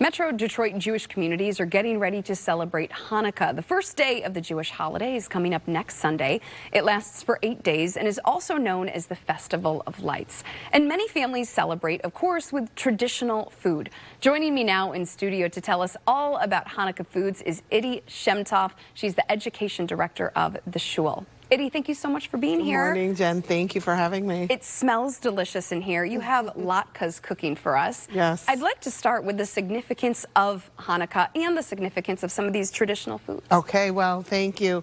Metro Detroit Jewish communities are getting ready to celebrate Hanukkah. The first day of the Jewish holiday is coming up next Sunday. It lasts for 8 days and is also known as the Festival of Lights. And many families celebrate, of course, with traditional food. Joining me now in studio to tell us all about Hanukkah foods is Iddy Shemtov. She's the education director of the shul. Iddy, thank you so much for being here. Good morning, Jen. Thank you for having me. It smells delicious in here. You have latkes cooking for us. Yes. I'd like to start with the significance of Hanukkah and the significance of some of these traditional foods. Okay, well, thank you.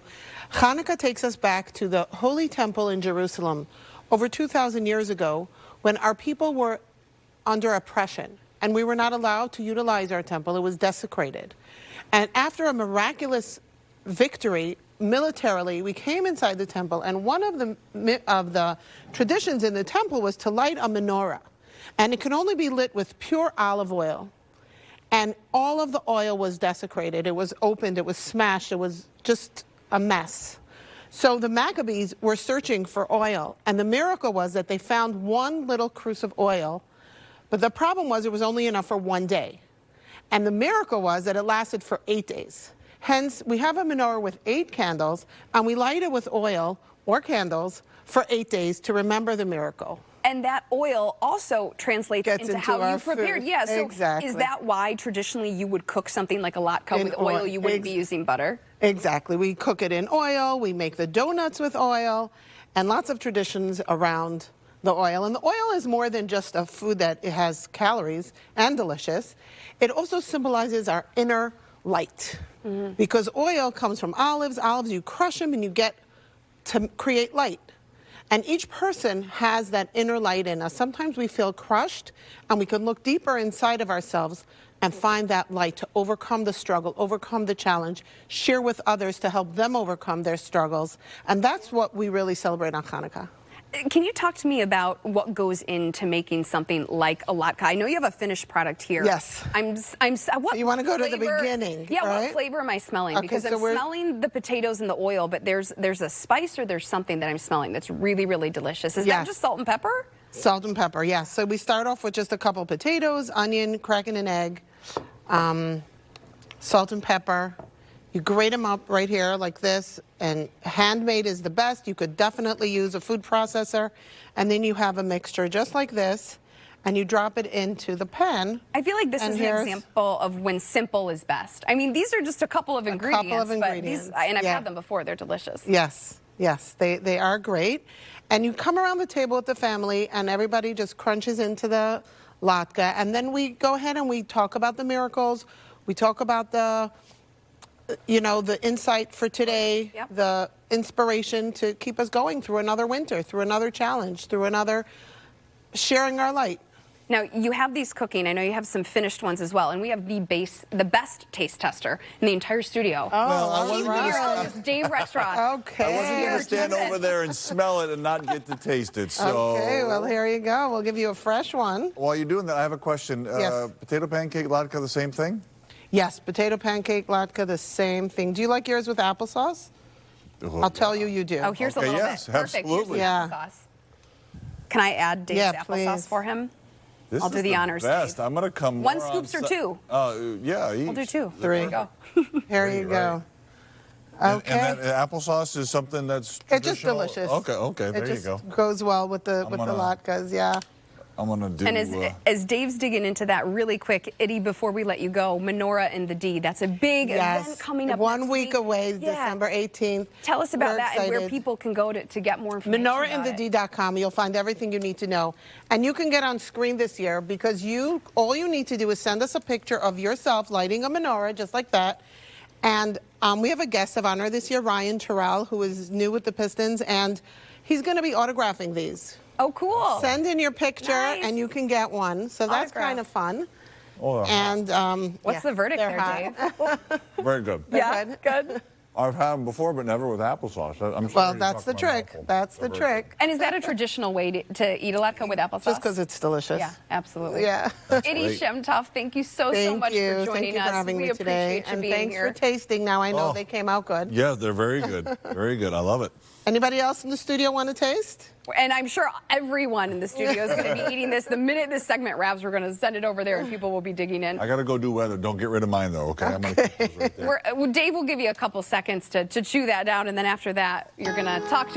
Hanukkah takes us back to the Holy Temple in Jerusalem over 2,000 years ago when our people were under oppression and we were not allowed to utilize our temple. It was desecrated. And after a miraculous victory, militarily, we came inside the temple, and one of the traditions in the temple was to light a menorah, and it could only be lit with pure olive oil, and all of the oil was desecrated. It was opened, it was smashed, it was just a mess. So the Maccabees were searching for oil, and the miracle was that they found one little cruse of oil, but the problem was it was only enough for 1 day, and the miracle was that it lasted for 8 days. Hence, we have a menorah with 8 candles, and we light it with oil or candles for 8 days to remember the miracle. And that oil also translates into how you prepared. Food. Yeah, so exactly. Is that why traditionally you would cook something like a latke with oil? You wouldn't be using butter? Exactly. We cook it in oil, we make the donuts with oil, and lots of traditions around the oil. And the oil is more than just a food that it has calories and delicious. It also symbolizes our inner light. Because oil comes from olives. Olives, you crush them and you get to create light. And each person has that inner light in us. Sometimes we feel crushed, and we can look deeper inside of ourselves and find that light to overcome the struggle, overcome the challenge, share with others to help them overcome their struggles. And that's what we really celebrate on Hanukkah. Can you talk to me about what goes into making something like a latke? I know you have a finished product here. Yes. What you want to go flavor, to the beginning, Yeah, right? What flavor am I smelling? Okay, because so I'm smelling the potatoes and the oil, but there's a spice or there's something that I'm smelling that's really, really delicious. Is that just salt and pepper? Salt and pepper, yes. So we start off with just a couple potatoes, onion, cracking an egg, salt and pepper. You grate them up right here like this, and handmade is the best. You could definitely use a food processor, and then you have a mixture just like this, and you drop it into the pan. I feel like this is an example of when simple is best. I mean, these are just a couple of ingredients, but these, and I've had them before, they're delicious. Yes, yes, they are great. And you come around the table with the family, and everybody just crunches into the latke, and then we go ahead and we talk about the miracles. We talk about the insight for today, the inspiration to keep us going through another winter, through another challenge, through another sharing our light. Now, you have these cooking. I know you have some finished ones as well, and we have the best taste tester in the entire studio. Oh, well, Dave Restaurant. Okay. I wasn't going to stand over there and smell it and not get to taste it. So. Okay, well, here you go. We'll give you a fresh one. While you're doing that, I have a question. Yes. Potato pancake, latke, the same thing? Yes, potato pancake, latke, the same thing. Do you like yours with applesauce? I'll tell you do. Oh, here's a little bit. Perfect. Absolutely. Here's the applesauce. Can I add Dave's applesauce for him? I'll do the honors. Best. I'm going to come. 1 scoops or 2? Yeah, each. I'll do 2. 3. There you go. Here you go. Okay. And that applesauce is something that's traditional? It's just delicious. Okay, there you go. It just goes well with the latkes, yeah. I'm going to do... And as Dave's digging into that really quick, Iddy, before we let you go, Menorah and the D, that's a big event coming up 1 week away, December 18th. Tell us about that and where people can go to get more information. MenorahAndTheD.com. You'll find everything you need to know. And you can get on screen this year because all you need to do is send us a picture of yourself lighting a menorah just like that. And we have a guest of honor this year, Ryan Terrell, who is new with the Pistons, and he's going to be autographing these. Oh, cool. Send in your picture, and you can get one. So that's kind of fun. Oh, and what's the verdict there, Dave? Very good. Yeah, good. I've had them before, but never with applesauce. Well, that's the trick. That's the trick. And is that a traditional way to eat a latke with applesauce? Just because it's delicious. Yeah, absolutely. Yeah. Iddy Shemtov, thank you so much for joining us. Thank you for having me today. And thanks for tasting. Now I know they came out good. Yeah, they're very good. Very good. I love it. Anybody else in the studio want to taste? And I'm sure everyone in the studio is going to be eating this. The minute this segment wraps, we're going to send it over there and people will be digging in. I got to go do weather. Don't get rid of mine, though, okay? I'm going to keep those right there. Dave will give you a couple seconds to chew that down, and then after that, you're going to talk to